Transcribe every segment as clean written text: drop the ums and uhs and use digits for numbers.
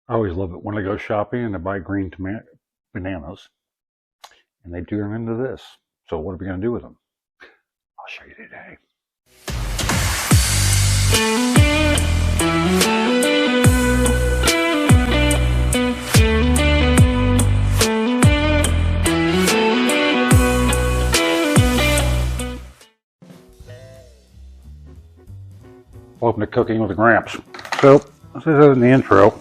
I always love it when I go shopping and I buy bananas and they turn into this. So what are we going to do with them? I'll show you today. Welcome to Cooking with the Gramps. So, as I said in the intro,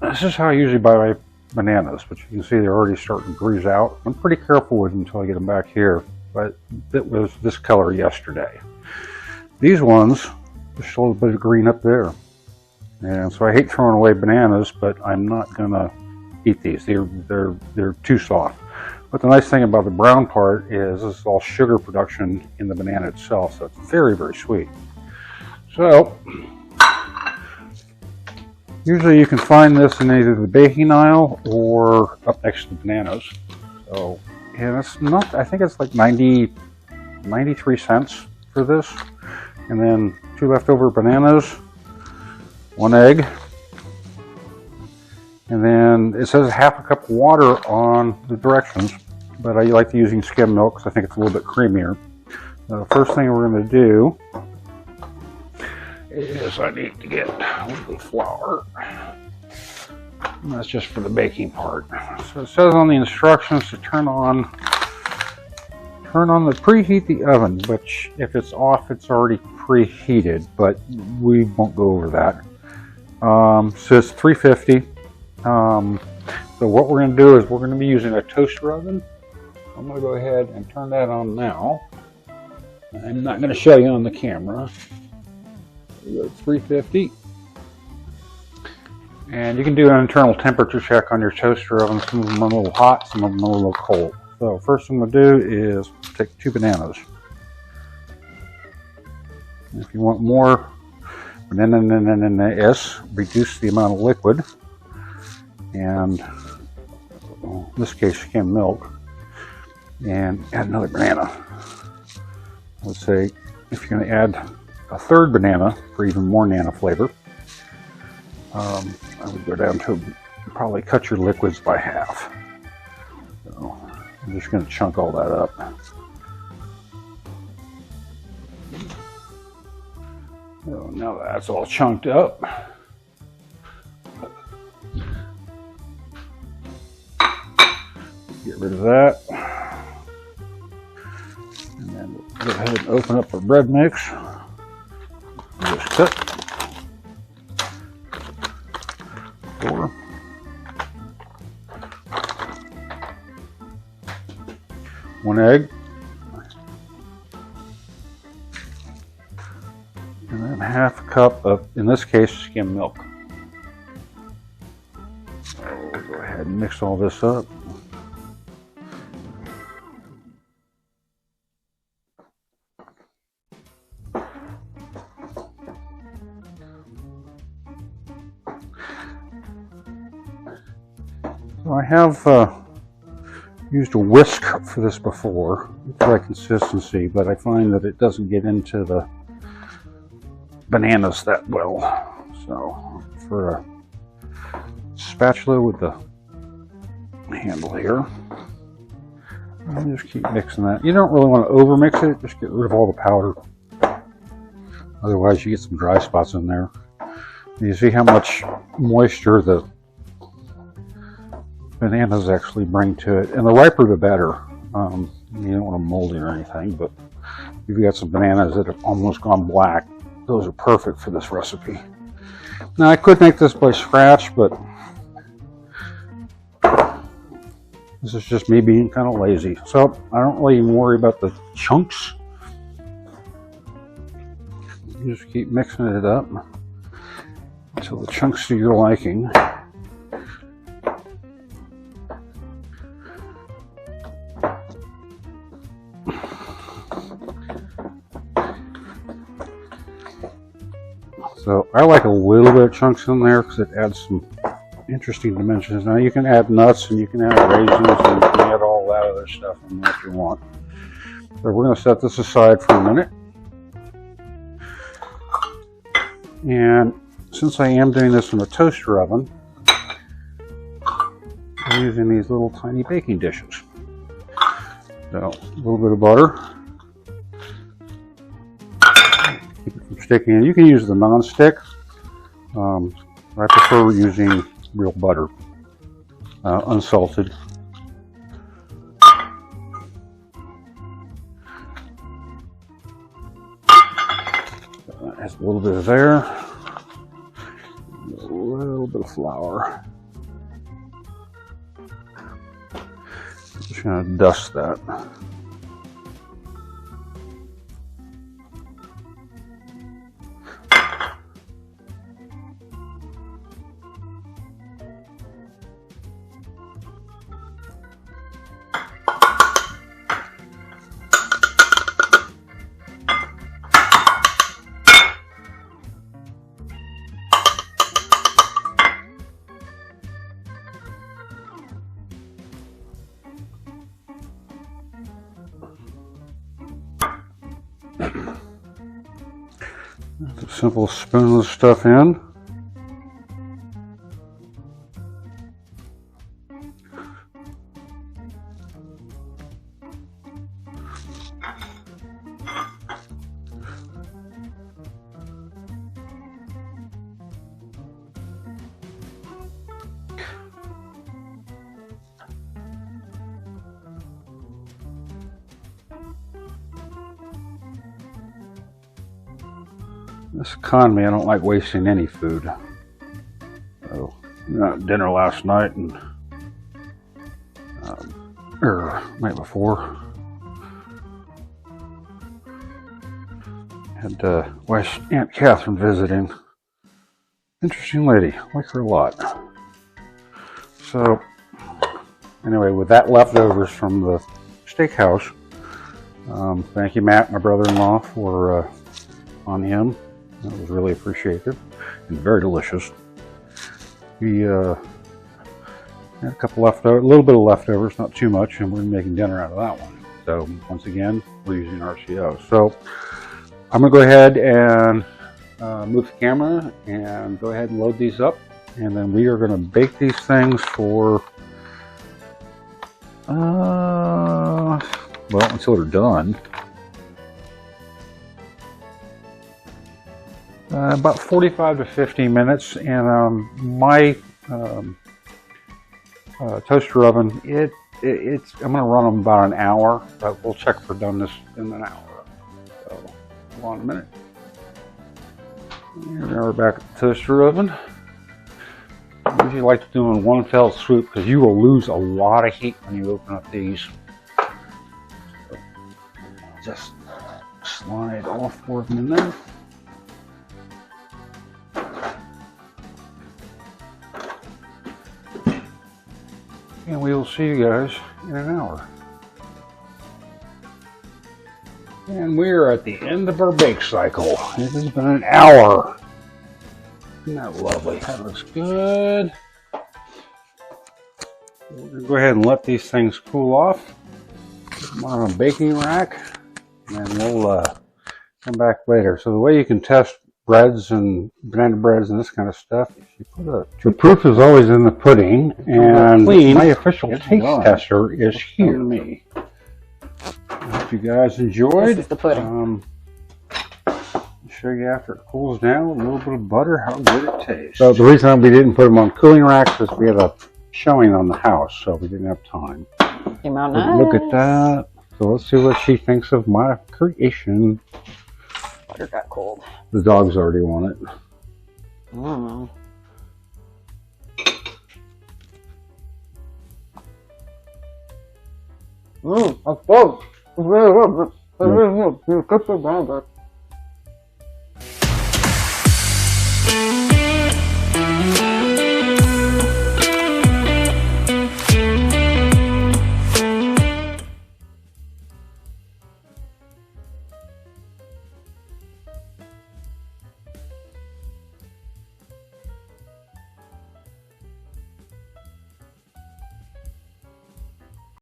this is how I usually buy my bananas, but you can see they're already starting to bruise out. I'm pretty careful with them until I get them back here, but it was this color yesterday. These ones, there's a little bit of green up there. And so I hate throwing away bananas, but I'm not gonna eat these. They're too soft. But the nice thing about the brown part is this is all sugar production in the banana itself, so it's very, very sweet. So, usually you can find this in either the baking aisle or up next to the bananas. So, and it's not, I think it's like 93 cents for this. And then 2 leftover bananas, 1 egg. And then it says half a cup of water on the directions, but I like using skim milk because I think it's a little bit creamier. The first thing we're going to do is I need to get a little flour. And that's just for the baking part. So it says on the instructions to turn on the preheat the oven, which if it's off, it's already preheated, but we won't go over that. So it's 350. So what we're going to do is we're going to be using a toaster oven. I'm going to go ahead and turn that on now. I'm not going to show you on the camera. We go to 350. And you can do an internal temperature check on your toaster oven. Some of them are a little hot, some of them are a little cold. So first thing I'm going to do is take 2 bananas. And if you want more bananas, reduce the amount of liquid. And in this case, skim milk. And add another banana. Let's say if you're going to add a 3rd banana for even more nana flavor, I would go down to probably cut your liquids by half. So I'm just going to chunk all that up. So now that's all chunked up. Get rid of that. And then we'll go ahead and open up our bread mix. Just cut 4. One egg. And then half a cup of, in this case, skim milk. So we'll go ahead and mix all this up. So I have used a whisk for this before, it's the right consistency, but I find that it doesn't get into the bananas that well. So for a spatula with the handle here, I'll just keep mixing that. You don't really want to over mix it, just get rid of all the powder. Otherwise you get some dry spots in there. You see how much moisture the bananas actually bring to it, and the riper the better. You don't want them moldy or anything, but if you've got some bananas that have almost gone black, those are perfect for this recipe. Now I could make this by scratch, but this is just me being kind of lazy. So I don't really even worry about the chunks. You just keep mixing it up until the chunks to your liking. So I like a little bit of chunks in there because it adds some interesting dimensions. Now you can add nuts and you can add raisins and you can add all that other stuff in there if you want. So we're going to set this aside for a minute. And since I am doing this in a toaster oven, I'm using these little tiny baking dishes. So a little bit of butter. Keep it from sticking in. You can use the non-stick. I prefer using real butter, unsalted. Has a little bit of there, a little bit of flour. Just gonna dust that. A simple spoonless stuff in. This economy, I don't like wasting any food. So, we were at dinner last night and or night before. Had wife's Aunt Catherine visiting. Interesting lady, like her a lot. So, anyway, with that leftovers from the steakhouse, thank you, Matt, my brother-in-law, for on him. That was really appreciated and very delicious. We had a couple leftovers, a little bit of leftovers, not too much, and we're making dinner out of that one. So once again, we're using RCO. So I'm gonna go ahead and move the camera and go ahead and load these up, and then we are gonna bake these things for well, until they're done. About 45 to 50 minutes, and my toaster oven, it's I'm going to run them about an hour, but we'll check for doneness in an hour. So, hold on a minute. Here we are back at the toaster oven. I usually like to do in one fell swoop because you will lose a lot of heat when you open up these. So, just slide all four of them in there. And we will see you guys in an hour. And we're at the end of our bake cycle. It has been an hour. Isn't that lovely? That looks good. We're going to go ahead and let these things cool off. Put them on a baking rack. And we'll come back later. So the way you can test breads and banana breads and this kind of stuff, you put the proof is always in the pudding, and my official taste tester is here. Me. I hope you guys enjoyed. This is the pudding. Show you after it cools down, a little bit of butter, how good it tastes. So the reason we didn't put them on cooling racks is we had a showing on the house, so we didn't have time. Came out nice. Look at that. So let's see what she thinks of my creation. Butter got cold. The dogs already want it. Mm. That's good. It's really good. It's really good. You cook the banana.